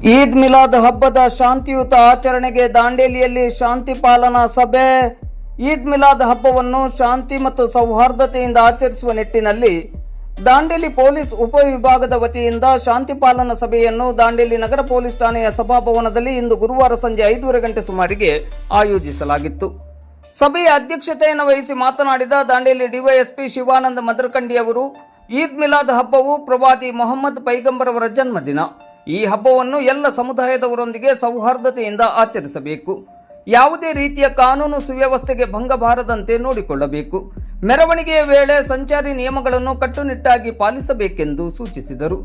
ಈದ್ ಮಿಲಾದ್ ಹಬ್ಬದ ಶಾಂತಿಯುತ ಆಚರಣೆಗೆ ದಾಂಡೇಲಿಯಲ್ಲಿ ಶಾಂತಿ ಪಾಲನಾ ಸಭೆ. ಈದ್ ಮಿಲಾದ್ ಹಬ್ಬವನ್ನು ಶಾಂತಿ ಮತ್ತು ಸೌಹಾರ್ದತೆಯಿಂದ ಆಚರಿಸುವ ನಿಟ್ಟಿನಲ್ಲಿ ದಾಂಡೇಲಿ ಪೊಲೀಸ್ ಉಪವಿಭಾಗದ ವತಿಯಿಂದ ಶಾಂತಿ ಪಾಲನಾ ಸಭೆಯನ್ನು ದಾಂಡೇಲಿ ನಗರ ಪೊಲೀಸ್ ಠಾಣೆಯ ಸಭಾಭವನದಲ್ಲಿ ಇಂದು ಗುರುವಾರ ಸಂಜೆ 5:30 ಗಂಟೆ ಸುಮಾರಿಗೆ ಆಯೋಜಿಸಲಾಗಿತ್ತು. ಸಭೆಯ ಅಧ್ಯಕ್ಷತೆಯನ್ನು ವಹಿಸಿ ಮಾತನಾಡಿದ ದಾಂಡೇಲಿ ಡಿವೈಎಸ್ಪಿ ಶಿವಾನಂದ ಮದರಕಂಡಿ ಅವರು, ಈದ್ ಮಿಲಾದ್ ಹಬ್ಬವು ಪ್ರವಾದಿ ಮೊಹಮ್ಮದ್ ಪೈಗಂಬರ್ ಅವರ ಜನ್ಮದಿನ. ಈ ಹಬ್ಬವನ್ನು ಎಲ್ಲ ಸಮುದಾಯದವರೊಂದಿಗೆ ಸೌಹಾರ್ದತೆಯಿಂದ ಆಚರಿಸಬೇಕು. ಯಾವುದೇ ರೀತಿಯ ಕಾನೂನು ಸುವ್ಯವಸ್ಥೆಗೆ ಭಂಗ ಬಾರದಂತೆ ನೋಡಿಕೊಳ್ಳಬೇಕು. ಮೆರವಣಿಗೆಯ ವೇಳೆ ಸಂಚಾರಿ ನಿಯಮಗಳನ್ನು ಕಟ್ಟುನಿಟ್ಟಾಗಿ ಪಾಲಿಸಬೇಕೆಂದು ಸೂಚಿಸಿದರು.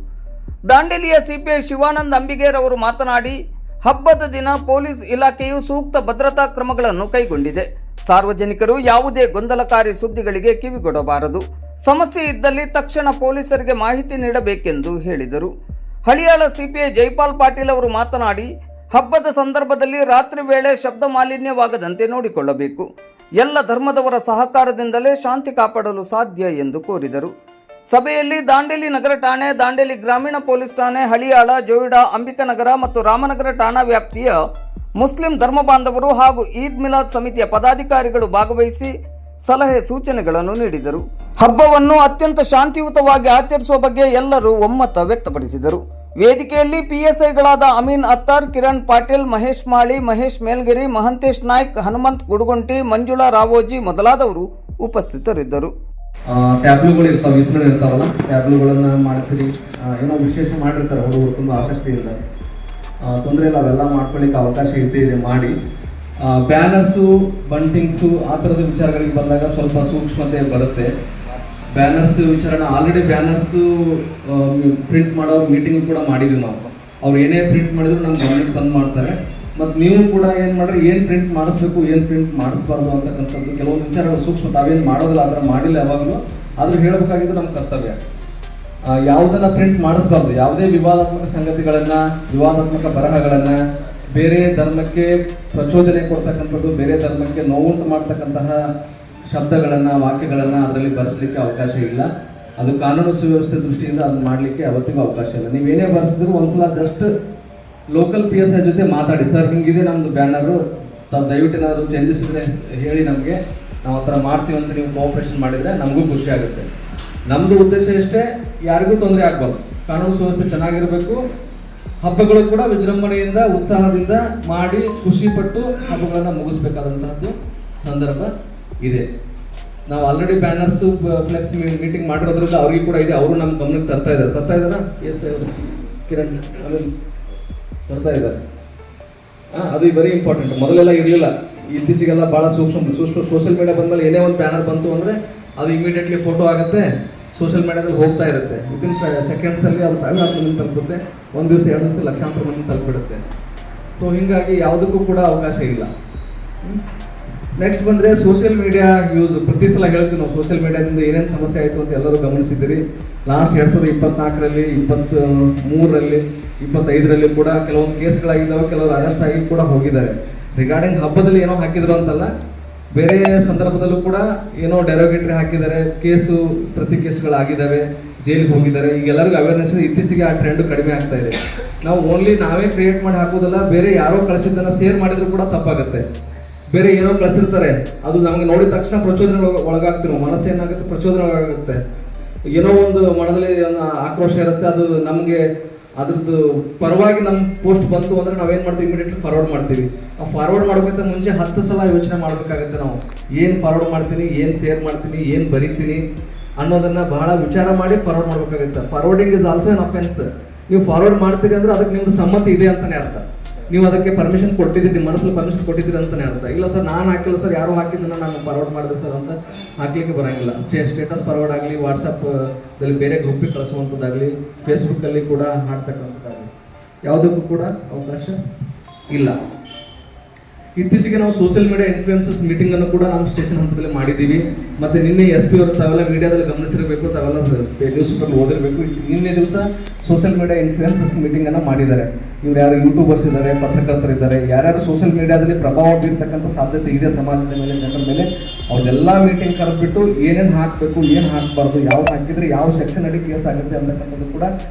ದಾಂಡೇಲಿಯ ಸಿಪಿಐ ಶಿವಾನಂದ್ ಅಂಬಿಗೇರ್ ಅವರು ಮಾತನಾಡಿ, ಹಬ್ಬದ ದಿನ ಪೊಲೀಸ್ ಇಲಾಖೆಯು ಸೂಕ್ತ ಭದ್ರತಾ ಕ್ರಮಗಳನ್ನು ಕೈಗೊಂಡಿದೆ. ಸಾರ್ವಜನಿಕರು ಯಾವುದೇ ಗೊಂದಲಕಾರಿ ಸುದ್ದಿಗಳಿಗೆ ಕಿವಿಗೊಡಬಾರದು. ಸಮಸ್ಯೆ ಇದ್ದಲ್ಲಿ ತಕ್ಷಣ ಪೊಲೀಸರಿಗೆ ಮಾಹಿತಿ ನೀಡಬೇಕೆಂದು ಹೇಳಿದರು. ಹಳಿಯಾಳ ಸಿಪಿಐ ಜೈಪಾಲ್ ಪಾಟೀಲ್ ಅವರು ಮಾತನಾಡಿ, ಹಬ್ಬದ ಸಂದರ್ಭದಲ್ಲಿ ರಾತ್ರಿ ವೇಳೆ ಶಬ್ದ ಮಾಲಿನ್ಯವಾಗದಂತೆ ನೋಡಿಕೊಳ್ಳಬೇಕು. ಎಲ್ಲ ಧರ್ಮದವರ ಸಹಕಾರದಿಂದಲೇ ಶಾಂತಿ ಕಾಪಾಡಲು ಸಾಧ್ಯ ಎಂದು ಕೋರಿದರು. ಸಭೆಯಲ್ಲಿ ದಾಂಡೇಲಿ ನಗರ ಠಾಣೆ, ದಾಂಡೇಲಿ ಗ್ರಾಮೀಣ ಪೊಲೀಸ್ ಠಾಣೆ, ಹಳಿಯಾಳ, ಜೋಯಿಡಾ, ಅಂಬಿಕಾನಗರ ಮತ್ತು ರಾಮನಗರ ಠಾಣಾ ವ್ಯಾಪ್ತಿಯ ಮುಸ್ಲಿಂ ಧರ್ಮ ಬಾಂಧವರು ಹಾಗೂ ಈದ್ ಮಿಲಾದ್ ಸಮಿತಿಯ ಪದಾಧಿಕಾರಿಗಳು ಭಾಗವಹಿಸಿ ಸಲಹೆ ಸೂಚನೆಗಳನ್ನು ನೀಡಿದರು. ಹಬ್ಬವನ್ನು ಅತ್ಯಂತ ಶಾಂತಿಯುತವಾಗಿ ಆಚರಿಸುವ ಬಗ್ಗೆ ಎಲ್ಲರೂ ಒಮ್ಮತ ವ್ಯಕ್ತಪಡಿಸಿದರು. ವೇದಿಕೆಯಲ್ಲಿ ಪಿಎಸ್ಐಗಳಾದ ಅಮೀನ್ ಅತ್ತಾರ್, ಕಿರಣ್ ಪಾಟೀಲ್, ಮಹೇಶ್ ಮಾಳಿ, ಮಹೇಶ್ ಮೇಲ್ಗಿರಿ, ಮಹಂತೇಶ್ ನಾಯ್ಕ್, ಹನುಮಂತ್ ಗುಡುಗುಂಟಿ, ಮಂಜುಳಾ ರಾವೋಜಿ ಮೊದಲಾದವರು ಉಪಸ್ಥಿತರಿದ್ದರು. ಟ್ಯಾಬ್ಲುಗಳು ಇರ್ತಾವೆ, ವಿಸ್ಮರಣೆ ಇರ್ತಾವಲ್ಲ, ಟ್ಯಾಬ್ಲುಗಳನ್ನ ಮಾಡ್ತೀರಿ, ಏನೋ ವಿಶೇಷ ಮಾಡಿರ್ತಾರೆ ಹುಡುಗರು ತುಂಬ ಆಸಕ್ತಿಯಿಂದ. ತೊಂದರೆ ಇಲ್ಲ, ಅವೆಲ್ಲ ಮಾಡ್ಕೊಳ್ಳಿಕ್ಕೆ ಅವಕಾಶ ಇದೆ ಮಾಡಿ. ಬ್ಯಾನರ್ಸು, ಬಂಟಿಂಗ್ಸು ಆ ಥರದ ವಿಚಾರಗಳಿಗೆ ಬಂದಾಗ ಸ್ವಲ್ಪ ಸೂಕ್ಷ್ಮತೆ ಬರುತ್ತೆ. ಬ್ಯಾನರ್ಸ್ ವಿಚಾರಣೆ ಆಲ್ರೆಡಿ ಬ್ಯಾನರ್ಸು ಪ್ರಿಂಟ್ ಮಾಡೋ ಮೀಟಿಂಗ್ ಕೂಡ ಮಾಡಿದ್ವಿ ನಾವು. ಅವ್ರು ಏನೇ ಪ್ರಿಂಟ್ ಮಾಡಿದ್ರು ನಮ್ಮ ಗಮನಕ್ಕೆ ಬಂದ್ ಮಾಡ್ತಾರೆ. ಮತ್ತು ನೀವು ಕೂಡ ಏನು ಮಾಡ್ರಿ, ಏನು ಪ್ರಿಂಟ್ ಮಾಡಿಸ್ಬೇಕು, ಏನು ಪ್ರಿಂಟ್ ಮಾಡಿಸ್ಬಾರ್ದು ಅಂತಕ್ಕಂಥದ್ದು ಕೆಲವೊಂದು ವಿಚಾರಗಳು ಸೂಕ್ಷ್ಮ. ತಾವೇನು ಮಾಡೋದಿಲ್ಲ, ಆ ಥರ ಮಾಡಿಲ್ಲ ಯಾವಾಗಲೂ. ಆದರೂ ಹೇಳಬೇಕಾಗಿದ್ದು ನಮ್ಮ ಕರ್ತವ್ಯ. ಯಾವುದನ್ನು ಪ್ರಿಂಟ್ ಮಾಡಿಸ್ಬಾರ್ದು, ಯಾವುದೇ ವಿವಾದಾತ್ಮಕ ಸಂಗತಿಗಳನ್ನು, ವಿವಾದಾತ್ಮಕ ಬರಹಗಳನ್ನು, ಬೇರೆ ಧರ್ಮಕ್ಕೆ ಪ್ರಚೋದನೆ ಕೊಡ್ತಕ್ಕಂಥದ್ದು, ಬೇರೆ ಧರ್ಮಕ್ಕೆ ನೋವುಂಟು ಮಾಡ್ತಕ್ಕಂತಹ ಶಬ್ದಗಳನ್ನು, ವಾಕ್ಯಗಳನ್ನು ಅದರಲ್ಲಿ ಬರೆಸಲಿಕ್ಕೆ ಅವಕಾಶ ಇಲ್ಲ. ಅದು ಕಾನೂನು ಸುವ್ಯವಸ್ಥೆ ದೃಷ್ಟಿಯಿಂದ ಅದನ್ನು ಮಾಡಲಿಕ್ಕೆ ಯಾವತ್ತಿಗೂ ಅವಕಾಶ ಇಲ್ಲ. ನೀವೇನೇ ಬರೆಸಿದ್ರು ಒಂದ್ಸಲ ಜಸ್ಟ್ ಲೋಕಲ್ PSI ಜೊತೆ ಮಾತಾಡಿ, ಸರ್ ಹಿಂಗಿದೆ ನಮ್ಮದು ಬ್ಯಾನರು, ತಾವು ದಯವಿಟ್ಟು ಏನಾದರೂ ಚೇಂಜಸ್ ಇದ್ದರೆ ಹೇಳಿ, ನಮಗೆ ನಾವು ಆ ಥರ ಮಾಡ್ತೀವಿ ಅಂತ ನೀವು ಕೋಆಪ್ರೇಷನ್ ಮಾಡಿದರೆ ನಮಗೂ ಖುಷಿ ಆಗುತ್ತೆ. ನಮ್ಮದು ಉದ್ದೇಶ ಎಷ್ಟೇ, ಯಾರಿಗೂ ತೊಂದರೆ ಆಗಬಾರ್ದು, ಕಾನೂನು ಸುವ್ಯವಸ್ಥೆ ಚೆನ್ನಾಗಿರಬೇಕು. ಹಬ್ಬಗಳು ಕೂಡ ವಿಜೃಂಭಣೆಯಿಂದ, ಉತ್ಸಾಹದಿಂದ ಮಾಡಿ ಖುಷಿಪಟ್ಟು ಹಬ್ಬಗಳನ್ನು ಮುಗಿಸ್ಬೇಕಾದಂತಹದ್ದು ಸಂದರ್ಭ ಇದೆ. ನಾವು ಆಲ್ರೆಡಿ ಬ್ಯಾನರ್ಸು, ಫ್ಲೆಕ್ಸ್ ಮೀಟಿಂಗ್ ಮಾಡಿರೋದ್ರಿಂದ ಅವ್ರಿಗೆ ಕೂಡ ಇದೆ. ಅವರು ನಮ್ಮ ಗಮನಕ್ಕೆ ತರ್ತಾ ಇದ್ದಾರೆ. ಎಸ್ ಕಿರಣ್ ತರ್ತಾ ಇದ್ದಾರೆ. ಅದು ವೆರಿ ಇಂಪಾರ್ಟೆಂಟ್. ಮೊದಲೆಲ್ಲ ಇರಲಿಲ್ಲ, ಇತ್ತೀಚೆಗೆಲ್ಲ ಭಾಳ ಸೂಕ್ಷ್ಮ ಸೋಷಿಯಲ್ ಮೀಡಿಯಾ ಬಂದಮೇಲೆ ಏನೇ ಒಂದು ಬ್ಯಾನರ್ ಬಂತು ಅಂದರೆ ಅದು ಇಮಿಡಿಯೇಟ್ಲಿ ಫೋಟೋ ಆಗುತ್ತೆ, ಸೋಷಿಯಲ್ ಮೀಡಿಯಾದಲ್ಲಿ ಹೋಗ್ತಾ ಇರುತ್ತೆ. ವಿತಿನ್ ಸೆಕೆಂಡ್ಸಲ್ಲಿ ಅದು ಸಾವಿರಾರು ಮಂದಿ ತಲುಪುತ್ತೆ. ಒಂದು ದಿವಸ 2 ದಿವಸ ಲಕ್ಷಾಂತರ ಮಂದಿ ತಲುಪಿಡುತ್ತೆ. ಸೊ ಹೀಗಾಗಿ ಯಾವುದಕ್ಕೂ ಕೂಡ ಅವಕಾಶ ಇಲ್ಲ. ನೆಕ್ಸ್ಟ್ ಬಂದರೆ ಸೋಷಿಯಲ್ ಮೀಡಿಯಾ ಯೂಸ್. ಪ್ರತಿ ಸಲ ಹೇಳ್ತೀವಿ ನಾವು, ಸೋಷಿಯಲ್ ಮೀಡಿಯಾದಿಂದ ಏನೇನು ಸಮಸ್ಯೆ ಆಯಿತು ಅಂತ ಎಲ್ಲರೂ ಗಮನಿಸಿದ್ದೀರಿ. ಲಾಸ್ಟ್ 2024ರಲ್ಲಿ, 23ರಲ್ಲಿ, 25ರಲ್ಲಿ ಕೂಡ ಕೆಲವೊಂದು ಕೇಸ್ಗಳಾಗಿದ್ದಾವೆ, ಕೆಲವರು ಅರೆಸ್ಟ್ ಆಗಿ ಕೂಡ ಹೋಗಿದ್ದಾರೆ. ರಿಗಾರ್ಡಿಂಗ್ ಹಬ್ಬದಲ್ಲಿ ಏನೋ ಹಾಕಿದ್ರು ಅಂತಲ್ಲ, ಬೇರೆ ಸಂದರ್ಭದಲ್ಲೂ ಕೂಡ ಏನೋ ಡೆರೋಗೇಟರಿ ಹಾಕಿದ್ದಾರೆ, ಪ್ರತಿ ಕೇಸ್ಗಳಾಗಿದ್ದಾವೆ, ಜೈಲಿಗೆ ಹೋಗಿದ್ದಾರೆ. ಈಗ ಎಲ್ಲರಿಗೂ ಅವೇರ್ನೆಸ್ ಇದೆ. ಇತ್ತೀಚೆಗೆ ಆ ಟ್ರೆಂಡ್ ಕಡಿಮೆ ಆಗ್ತಾ ಇದೆ. ನಾವು ನಾವೇ ಕ್ರಿಯೇಟ್ ಮಾಡಿ ಹಾಕೋದಲ್ಲ, ಬೇರೆ ಯಾರೋ ಕಳಿಸಿದ್ದನ್ನು ಶೇರ್ ಮಾಡಿದ್ರು ಕೂಡ ತಪ್ಪಾಗುತ್ತೆ. ಬೇರೆ ಏನೋ ಕಳಿಸಿರ್ತಾರೆ, ಅದು ನಮಗೆ ನೋಡಿದ ತಕ್ಷಣ ಪ್ರಚೋದನೆ ಒಳಗಾಗ್ತೀವಿ. ಮನಸ್ಸು ಏನಾಗುತ್ತೆ, ಪ್ರಚೋದನೆ ಒಳಗಾಗುತ್ತೆ. ಏನೋ ಒಂದು ಮನದಲ್ಲಿ ಆಕ್ರೋಶ ಇರುತ್ತೆ, ಅದು ನಮಗೆ ಅದ್ರದ್ದು ಪರವಾಗಿ ನಮ್ಮ ಪೋಸ್ಟ್ ಬಂತು ಅಂದರೆ ನಾವೇನು ಮಾಡ್ತೀವಿ, ಇಮಿಡಿಯೇಟ್ಲಿ ಫಾರ್ವರ್ಡ್ ಮಾಡ್ತೀವಿ. ಆ ಫಾರ್ವರ್ಡ್ ಮಾಡೋಕ್ಕಿಂತ ಮುಂಚೆ 10 ಸಲ ಯೋಚನೆ ಮಾಡಬೇಕಾಗುತ್ತೆ. ನಾವು ಏನು ಫಾರ್ವರ್ಡ್ ಮಾಡ್ತೀನಿ, ಏನು ಶೇರ್ ಮಾಡ್ತೀನಿ, ಏನು ಬರೀತೀನಿ ಅನ್ನೋದನ್ನು ಬಹಳ ವಿಚಾರ ಮಾಡಿ ಫಾರ್ವರ್ಡ್ ಮಾಡಬೇಕಾಗುತ್ತೆ. Forwarding is also an offence. ನೀವು ಫಾರ್ವರ್ಡ್ ಮಾಡ್ತೀರಿ ಅಂದರೆ ಅದಕ್ಕೆ ನಿಮ್ಮದು ಸಮ್ಮತಿ ಇದೆ ಅಂತಲೇ ಅರ್ಥ. ನೀವು ಅದಕ್ಕೆ ಪರ್ಮಿಷನ್ ಕೊಟ್ಟಿದ್ದೀರಿ, ನಿಮ್ಮ ಮನಸ್ಸಲ್ಲಿ ಪರ್ಮಿಷನ್ ಕೊಟ್ಟಿದ್ದೀರಿ ಅಂತಲೇ ಅರ್ಥ. ಇಲ್ಲ ಸರ್ ನಾನು ಹಾಕಿಲ್ಲ ಸರ್, ಯಾರೋ ಹಾಕಿದ್ದನ್ನು ನಾನು ಫಾರ್ವರ್ಡ್ ಮಾಡಿದೆ ಸರ್ ಅಂತ ಹಾಕ್ಲಿಕ್ಕೆ ಬರೋಂಗಿಲ್ಲ. ಸ್ಟೇಟಸ್ ಫಾರ್ವರ್ಡ್ ಆಗಲಿ, ವಾಟ್ಸಪ್ಪಲ್ಲಿ ಬೇರೆ ಗ್ರೂಪಿಗೆ ಕಳಿಸುವಂಥದ್ದಾಗಲಿ, ಫೇಸ್ಬುಕ್ಕಲ್ಲಿ ಕೂಡ ಹಾಕ್ತಕ್ಕಂಥದ್ದಾಗಲಿ ಯಾವುದಕ್ಕೂ ಕೂಡ ಅವಕಾಶ ಇಲ್ಲ. ಇತ್ತೀಚೆಗೆ ನಾವು ಸೋಷಿಯಲ್ ಮೀಡಿಯಾ ಇನ್ಫ್ಲೂಯೆನ್ಸಸ್ ಮೀಟಿಂಗನ್ನು ಕೂಡ ನಮ್ಮ ಸ್ಟೇಷನ್ ಹಂತದಲ್ಲಿ ಮಾಡಿದ್ದೀವಿ. ಮತ್ತು ನಿನ್ನೆ SP ಅವರು ತಾವೆಲ್ಲ ಮೀಡಿಯಾದಲ್ಲಿ ಗಮನಿಸಿರಬೇಕು, ತಾವೆಲ್ಲ ನ್ಯೂಸ್ ಪೇಪರ್ ಓದಿರಬೇಕು. ನಿನ್ನೆ ದಿವಸ ಸೋಷಿಯಲ್ ಮೀಡಿಯಾ ಇನ್ಫ್ಲೂಯೆನ್ಸಸ್ ಮೀಟಿಂಗನ್ನು ಮಾಡಿದ್ದಾರೆ. ಇವ್ರು ಯಾರು ಯೂಟ್ಯೂಬರ್ಸ್ ಇದ್ದಾರೆ, ಪತ್ರಕರ್ತರಿದ್ದಾರೆ, ಯಾರ್ಯಾರು ಸೋಷಿಯಲ್ ಮೀಡಿಯಾದಲ್ಲಿ ಪ್ರಭಾವ ಬೀರ್ತಕ್ಕಂಥ ಸಾಧ್ಯತೆ ಇದೆ ಸಮಾಜದ ಮೇಲೆ, ಜನರ ಮೇಲೆ, ಅವ್ರನ್ನೆಲ್ಲ ಮೀಟಿಂಗ್ ಕರೆದ್ಬಿಟ್ಟು ಏನೇನು ಹಾಕಬೇಕು, ಏನು ಹಾಕಬಾರ್ದು, ಯಾವ್ದು ಹಾಕಿದರೆ ಯಾವ ಸೆಕ್ಷನ್ ಅಡಿ ಕೇಸ್ ಆಗುತ್ತೆ ಅಂತಕ್ಕಂಥದ್ದು ಕೂಡ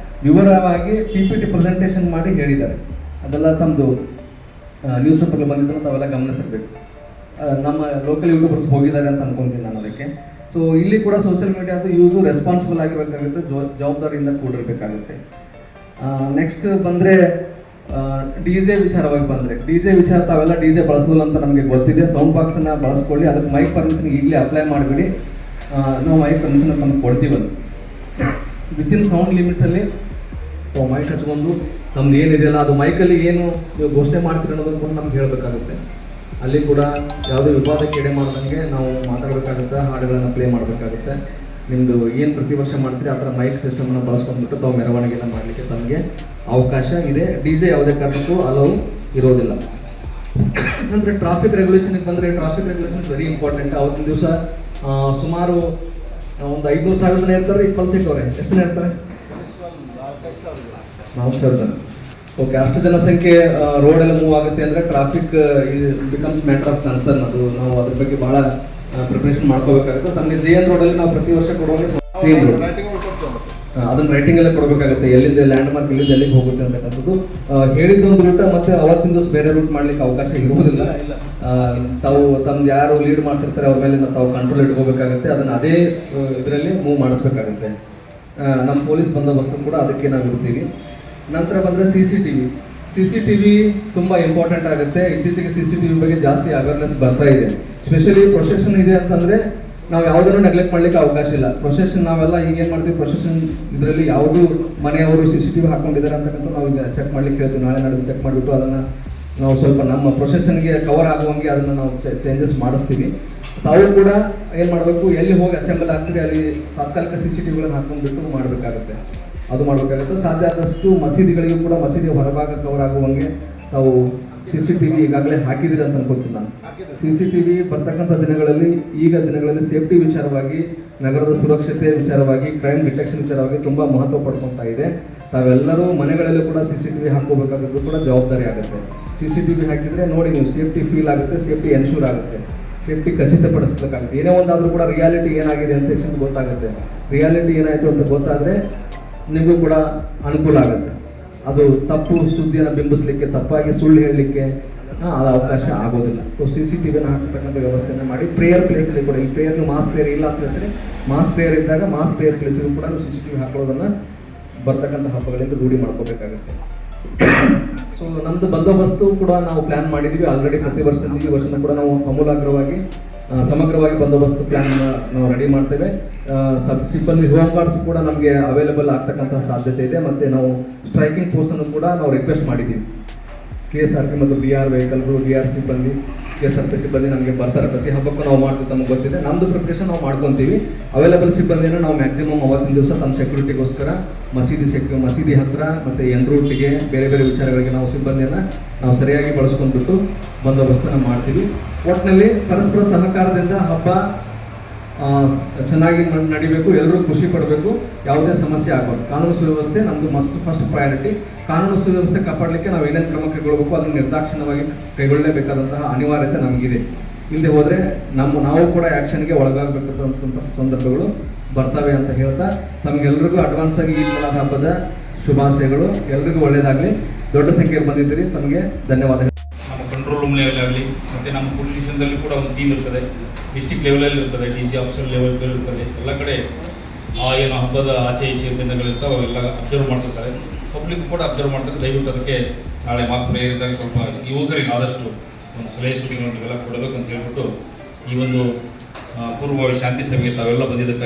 ವಿವರವಾಗಿ PPT ಪ್ರೆಸೆಂಟೇಷನ್ ಮಾಡಿ ಹೇಳಿದ್ದಾರೆ. ಅದೆಲ್ಲ ತಮ್ಮದು ನ್ಯೂಸ್ ಪೇಪರ್ಗೆ ಬಂದಿದ್ದು ತಾವೆಲ್ಲ ಗಮನಿಸಿರ್ಬೇಕು. ನಮ್ಮ ಲೋಕಲ್ ಯೂಟ್ಯೂಬರ್ಸ್ ಹೋಗಿದ್ದಾರೆ ಅಂತ ಅನ್ಕೊಂತೀನಿ ನಾನು ಅದಕ್ಕೆ. ಸೊ ಇಲ್ಲಿ ಕೂಡ ಸೋಷಿಯಲ್ ಮೀಡಿಯಾದ ಯೂಸು ರೆಸ್ಪಾನ್ಸಿಬಲ್ ಆಗಿರಬೇಕಾಗುತ್ತೆ, ಜವಾಬ್ದಾರಿಯಿಂದ ಕೂಡಿರಬೇಕಾಗುತ್ತೆ. ನೆಕ್ಸ್ಟ್ ಬಂದರೆ DJ ವಿಚಾರವಾಗಿ ಬಂದರೆ, DJ ವಿಚಾರ ತಾವೆಲ್ಲ DJ ಬಳಸೋಲ್ಲ ಅಂತ ನಮಗೆ ಗೊತ್ತಿದೆ. ಸೌಂಡ್ ಬಾಕ್ಸನ್ನು ಬಳಸ್ಕೊಳ್ಳಿ, ಅದಕ್ಕೆ ಮೈಕ್ ಪರ್ಮಿಷನ್ ಈಗಲೇ ಅಪ್ಲೈ ಮಾಡಿಬಿಡಿ. ನಾವು ಮೈಕ್ ಪರ್ಮಿಷನ್ ನಮ್ಗೆ ಕೊಡ್ತೀವಿ. ವಿತಿನ್ ಸೌಂಡ್ ಲಿಮಿಟಲ್ಲಿ ಮೈಕ್ ಹಚ್ಕೊಂಡು ನಮ್ದು ಏನಿದೆಯಲ್ಲ ಅದು ಮೈಕಲ್ಲಿ ಏನು ನೀವು ಘೋಷಣೆ ಮಾಡ್ತೀರಿ ಅನ್ನೋದನ್ನು ಕೂಡ ನಮ್ಗೆ ಹೇಳಬೇಕಾಗುತ್ತೆ. ಅಲ್ಲಿ ಕೂಡ ಯಾವುದೇ ವಿವಾದಕ್ಕೆ ಎಡೆ ಮಾಡ್ದಂಗೆ ನಾವು ಮಾತಾಡಬೇಕಾಗುತ್ತೆ, ಹಾಡುಗಳನ್ನು ಪ್ಲೇ ಮಾಡಬೇಕಾಗುತ್ತೆ. ನಿಮ್ಮದು ಏನು ಪ್ರತಿ ವರ್ಷ ಮಾಡ್ತೀರಿ ಆ ಥರ ಮೈಕ್ ಸಿಸ್ಟಮನ್ನು ಬಳಸ್ಕೊಂಡ್ಬಿಟ್ಟು ತಾವು ಮೆರವಣಿಗೆಯನ್ನು ಮಾಡಲಿಕ್ಕೆ ತಮಗೆ ಅವಕಾಶ ಇದೆ. DJ ಯಾವುದೇ ಕಾರಣಕ್ಕೂ ಅಲೌ ಇರೋದಿಲ್ಲ. ಅಂದರೆ ಟ್ರಾಫಿಕ್ ರೆಗ್ಯುಲೇಷನ್ಗೆ ಬಂದರೆ, ಟ್ರಾಫಿಕ್ ರೆಗ್ಯುಲೇಷನ್ ವೆರಿ ಇಂಪಾರ್ಟೆಂಟ್. ಅವತ್ತಿನ ದಿವಸ ಸುಮಾರು ಒಂದು 500,000 ಜನ ಇರ್ತಾರೆ. ಈ ಪಲ್ಸೇಟ್ ಅವರೇ ಎಷ್ಟು ಜನ ಇರ್ತಾರೆ? 4,000 ಜನ. ಓಕೆ, ಅಷ್ಟು ಜನಸಂಖ್ಯೆ ರೋಡೆಲ್ಲ ಮೂವ್ ಆಗುತ್ತೆ ಅಂದರೆ traffic becomes matter of concern. ಅದು ನಾವು ಅದ್ರ ಬಗ್ಗೆ ಭಾಳ ಪ್ರಿಪ್ರೇಷನ್ ಮಾಡ್ಕೋಬೇಕಾಗುತ್ತೆ. ನಮಗೆ JN ರೋಡಲ್ಲಿ ನಾವು ಪ್ರತಿ ವರ್ಷ ಕೊಡುವಾಗ ಸೇಮ್ ರೋಡ್ ಅದನ್ನು ರೈಟಿಂಗ್ ಎಲ್ಲ ಕೊಡಬೇಕಾಗುತ್ತೆ, ಎಲ್ಲಿಂದ ಲ್ಯಾಂಡ್ ಮಾರ್ಕ್ ಎಲ್ಲಿಂದ ಎಲ್ಲಿಗೆ ಹೋಗುತ್ತೆ ಅಂತಕ್ಕಂಥದ್ದು. ಹೇಳಿದ್ದೊಂದು ರೂಟ ಮತ್ತು ಅವತ್ತಿನ ದಿವಸ ಬೇರೆ ರೂಟ್ ಮಾಡ್ಲಿಕ್ಕೆ ಅವಕಾಶ ಇರುವುದಿಲ್ಲ. ತಾವು ತಮ್ದು ಯಾರು ಲೀಡ್ ಮಾಡ್ತಿರ್ತಾರೆ ಅವ್ರ ಮೇಲೆ ತಾವು ಕಂಟ್ರೋಲ್ ಇಟ್ಕೋಬೇಕಾಗುತ್ತೆ. ಅದನ್ನು ಅದೇ ಇದರಲ್ಲಿ ಮೂವ್ ಮಾಡಿಸ್ಬೇಕಾಗುತ್ತೆ. ನಮ್ಮ ಪೊಲೀಸ್ ಬಂದೋಬಸ್ತು ಕೂಡ ಅದಕ್ಕೆ ನಾವು ಇರ್ತೀವಿ. ನಂತರ ಬಂದರೆ CCTV ತುಂಬ ಇಂಪಾರ್ಟೆಂಟ್ ಆಗುತ್ತೆ. ಇತ್ತೀಚೆಗೆ CCTV ಬಗ್ಗೆ ಜಾಸ್ತಿ ಅವೇರ್ನೆಸ್ ಬರ್ತಾ ಇದೆ. ಸ್ಪೆಷಲಿ ಪ್ರೊಸೆಷನ್ ಇದೆ ಅಂತಂದರೆ ನಾವು ಯಾವುದನ್ನು ನೆಗ್ಲೆಕ್ಟ್ ಮಾಡಲಿಕ್ಕೆ ಅವಕಾಶ ಇಲ್ಲ. ಪ್ರೊಸೆಷನ್ ನಾವೆಲ್ಲ ಈಗೇನು ಮಾಡ್ತೀವಿ, ಪ್ರೊಸೆಷನ್ ಇದರಲ್ಲಿ ಯಾವುದು ಮನೆಯವರು CCTV ಹಾಕೊಂಡಿದ್ದಾರೆ ಅಂತಕ್ಕಂಥ ನಾವು ಈಗ ಚೆಕ್ ಮಾಡ್ಲಿಕ್ಕೆ ಹೇಳ್ತೀವಿ. ನಾಳೆ ನಾಡಿದ್ದು ಚೆಕ್ ಮಾಡಿಬಿಟ್ಟು ಅದನ್ನು ನಾವು ಸ್ವಲ್ಪ ನಮ್ಮ ಪ್ರೊಸೆಷನ್ಗೆ ಕವರ್ ಆಗುವಂಗೆ ಅದನ್ನು ನಾವು ಚೇಂಜಸ್ ಮಾಡಿಸ್ತೀವಿ. ತಾವು ಕೂಡ ಏನು ಮಾಡಬೇಕು, ಎಲ್ಲಿ ಹೋಗಿ ಅಸೆಂಬಲ್ ಆಗ್ತೀರಿ ಅಲ್ಲಿ ತಾತ್ಕಾಲಿಕ CCTVಗಳನ್ನು ಹಾಕೊಂಡ್ಬಿಟ್ಟು ಮಾಡಬೇಕಾಗುತ್ತೆ. ಅದು ಮಾಡಬೇಕಾಗುತ್ತೆ. ಸಾಧ್ಯ ಆದಷ್ಟು ಮಸೀದಿಗಳಿಗೂ ಕೂಡ ಮಸೀದಿಯ ಹೊರಭಾಗ ಕವರ್ ಆಗುವಂಗೆ ತಾವು CCTV ಈಗಾಗಲೇ ಹಾಕಿದ್ದೀರಿ ಅಂತ ಅನ್ಕೋತೀನಿ ನಾನು. CCTV ಬರ್ತಕ್ಕಂಥ ದಿನಗಳಲ್ಲಿ ಸೇಫ್ಟಿ ವಿಚಾರವಾಗಿ, ನಗರದ ಸುರಕ್ಷತೆ ವಿಚಾರವಾಗಿ, ಕ್ರೈಮ್ ಡಿಟೆಕ್ಷನ್ ವಿಚಾರವಾಗಿ ತುಂಬ ಮಹತ್ವ ಪಡ್ಕೊತಾ ಇದೆ. ತಾವೆಲ್ಲರೂ ಮನೆಗಳಲ್ಲೂ ಕೂಡ CCTV ಹಾಕೋಬೇಕಾದ್ದು ಕೂಡ ಜವಾಬ್ದಾರಿ ಆಗುತ್ತೆ. CCTV ಹಾಕಿದರೆ ನೋಡಿ ನೀವು ಸೇಫ್ಟಿ ಫೀಲ್ ಆಗುತ್ತೆ, ಸೇಫ್ಟಿ ಎನ್ಶೂರ್ ಆಗುತ್ತೆ, ಸೇಫ್ಟಿ ಖಚಿತಪಡಿಸ್ಬೇಕಾಗುತ್ತೆ. ಏನೇ ಒಂದಾದರೂ ಕೂಡ ರಿಯಾಲಿಟಿ ಏನಾಗಿದೆ ಅಂತ ಗೊತ್ತಾಗುತ್ತೆ. ರಿಯಾಲಿಟಿ ಏನಾಯಿತು ಅಂತ ಗೊತ್ತಾದರೆ ನಿಮಗೂ ಕೂಡ ಅನುಕೂಲ ಆಗುತ್ತೆ. ಅದು ತಪ್ಪು ಸುದ್ದಿಯನ್ನು ಬಿಂಬಿಸಲಿಕ್ಕೆ, ತಪ್ಪಾಗಿ ಸುಳ್ಳು ಹೇಳಲಿಕ್ಕೆ ಅದು ಅವಕಾಶ ಆಗೋದಿಲ್ಲ. ಸೊ CCTVನ ಹಾಕತಕ್ಕಂಥ ವ್ಯವಸ್ಥೆಯನ್ನು ಮಾಡಿ. ಪ್ರೇಯರ್ ಪ್ಲೇಸಲ್ಲಿ ಕೂಡ, ಈ ಪ್ರೇಯರ್ ಮಾಸ್ ಪ್ರೇಯರ್ ಇಲ್ಲ ಅಂತ ಹೇಳ್ತಾರೆ, ಮಾಸ್ ಪ್ರೇಯರ್ ಇದ್ದಾಗ ಮಾಸ್ ಪ್ರೇಯರ್ ಪ್ಲೇಸಿಗೂ ಕೂಡ CCTV ಹಾಕೊಳ್ಳೋದನ್ನು ಬರ್ತಕ್ಕಂಥ ಹಬ್ಬಗಳಿಂದ ರೂಢಿ ಮಾಡ್ಕೋಬೇಕಾಗುತ್ತೆ. ಸೊ ನಮ್ಮದು ಬಂದೋಬಸ್ತು ಕೂಡ ನಾವು ಪ್ಲ್ಯಾನ್ ಮಾಡಿದ್ದೀವಿ ಆಲ್ರೆಡಿ. ಪ್ರತಿ ವರ್ಷದಿಂದ ಈ ವರ್ಷದಿಂದ ಕೂಡ ನಾವು ಅಮೂಲಾಗ್ರವಾಗಿ ಸಮಗ್ರವಾಗಿ ಬಂದೋಬಸ್ತು ಪ್ಲ್ಯಾನ್ ನಾವು ರೆಡಿ ಮಾಡ್ತೇವೆ. ಸಿಬ್ಬಂದಿ ಹೋಮ್ ಗಾರ್ಡ್ಸ್ ಕೂಡ ನಮಗೆ ಅವೈಲೇಬಲ್ ಆಗ್ತಕ್ಕಂಥ ಸಾಧ್ಯತೆ ಇದೆ. ಮತ್ತು ನಾವು ಸ್ಟ್ರೈಕಿಂಗ್ ಫೋರ್ಸನ್ನು ಕೂಡ ನಾವು ರಿಕ್ವೆಸ್ಟ್ ಮಾಡಿದ್ದೀವಿ. KSRP ಮತ್ತು BR ವೆಹಿಕಲ್ಗಳು, BR ಸಿಬ್ಬಂದಿ, KSRP ಸಿಬ್ಬಂದಿ ನಮಗೆ ಬರ್ತಾರೆ. ಪ್ರತಿ ಹಬ್ಬಕ್ಕೂ ನಾವು ಮಾಡ್ತೀವಿ, ತಮಗೆ ಗೊತ್ತಿದೆ. ನಮ್ಮದು ಪ್ರಿಪ್ರೇಷನ್ ನಾವು ಮಾಡ್ಕೊತೀವಿ. ಅವೈಲೇಬಲ್ ಸಿಬ್ಬಂದಿನ ನಾವು ಮ್ಯಾಕ್ಸಿಮಮ್ ಅವತ್ತಿನ ದಿವಸ ತಮ್ಮ ಸೆಕ್ಯೂರಿಟಿಗೋಸ್ಕರ ಮಸೀದಿ ಹತ್ತಿರ ಮತ್ತು ಎನ್ ರೂಟ್ಗೆ ಬೇರೆ ಬೇರೆ ವಿಚಾರಗಳಿಗೆ ನಾವು ಸಿಬ್ಬಂದಿಯನ್ನು ನಾವು ಸರಿಯಾಗಿ ಬಳಸ್ಕೊಂಡ್ಬಿಟ್ಟು ಬಂದೋಬಸ್ತನ್ನು ಮಾಡ್ತೀವಿ. ಒಟ್ಟಿನಲ್ಲಿ ಪರಸ್ಪರ ಸಹಕಾರದಿಂದ ಹಬ್ಬ ಚೆನ್ನಾಗಿ ನಡಿಬೇಕು, ಎಲ್ಲರೂ ಖುಷಿ ಪಡಬೇಕು, ಯಾವುದೇ ಸಮಸ್ಯೆ ಆಗಬಾರ್ದು. ಕಾನೂನು ಸುವ್ಯವಸ್ಥೆ ನಮ್ಮದು ಫಸ್ಟ್ ಪ್ರಯಾರಿಟಿ. ಕಾನೂನು ಸುವ್ಯವಸ್ಥೆ ಕಾಪಾಡಲಿಕ್ಕೆ ನಾವು ಏನೇನು ಕ್ರಮ ಕೈಗೊಳ್ಳಬೇಕು ಅದನ್ನು ನಿರ್ದಾಕ್ಷಿಣ್ಯವಾಗಿ ಕೈಗೊಳ್ಳಲೇಬೇಕಾದಂತಹ ಅನಿವಾರ್ಯತೆ ನಮಗಿದೆ. ಹಿಂದೆ ಹೋದರೆ ನಾವು ಕೂಡ ಆ್ಯಕ್ಷನ್ಗೆ ಒಳಗಾಗಬೇಕಾದಂಥ ಸಂದರ್ಭಗಳು ಬರ್ತವೆ ಅಂತ ಹೇಳ್ತಾ ತಮಗೆಲ್ಲರಿಗೂ ಅಡ್ವಾನ್ಸ್ ಆಗಿ ಈದ್ ಮಿಲಾದ್ ಹಬ್ಬದ ಶುಭಾಶಯಗಳು. ಎಲ್ರಿಗೂ ಒಳ್ಳೆಯದಾಗಲಿ. ದೊಡ್ಡ ಸಂಖ್ಯೆಯಲ್ಲಿ ಬಂದಿದ್ದೀರಿ, ತಮಗೆ ಧನ್ಯವಾದಗಳು. ನಮ್ಮ ಕಂಟ್ರೋಲ್ ರೂಮ್ ಲೆವೆಲಲ್ಲಿ ಮತ್ತು ನಮ್ಮ ಪೊಲೀಸ್ ಸ್ಟೇಷನ್ದಲ್ಲಿ ಕೂಡ ಒಂದು ಟೀಮ್ ಇರ್ತದೆ, ಡಿಸ್ಟಿಕ್ ಲೆವೆಲಲ್ಲಿ ಇರ್ತದೆ, DC ಆಫೀಸರ್ ಲೆವೆಲ್ ಇರ್ತದೆ. ಎಲ್ಲ ಕಡೆ ಏನು ಹಬ್ಬದ ಆಚೆ ಈಚೆ ದಿನಗಳಿರ್ತಾವೆ ಅವೆಲ್ಲ ಅಬ್ಸರ್ವ್ ಮಾಡ್ತಿರ್ತಾರೆ. ಪಬ್ಲಿಕ್ ಕೂಡ ಅಬ್ಸರ್ವ್ ಮಾಡ್ತಾರೆ. ದಯವಿಟ್ಟು ಅದಕ್ಕೆ ನಾಳೆ ಮಾಸ್ ಪ್ರೇಯರ್ ಇದ್ದಾಗ ಸ್ವಲ್ಪ ಯುವಕರಿಗೆ ಆದಷ್ಟು ಒಂದು ಸಲಹೆ ಸೂಚನೆಗಳನ್ನೆಲ್ಲ ಕೊಡಬೇಕು ಅಂತ ಹೇಳ್ಬಿಟ್ಟು ಈ ಒಂದು ಪೂರ್ವ ಶಾಂತಿ ಸಭೆಗೆ ತಾವೆಲ್ಲ ಬಂದಿದ್ದಕ್ಕೆ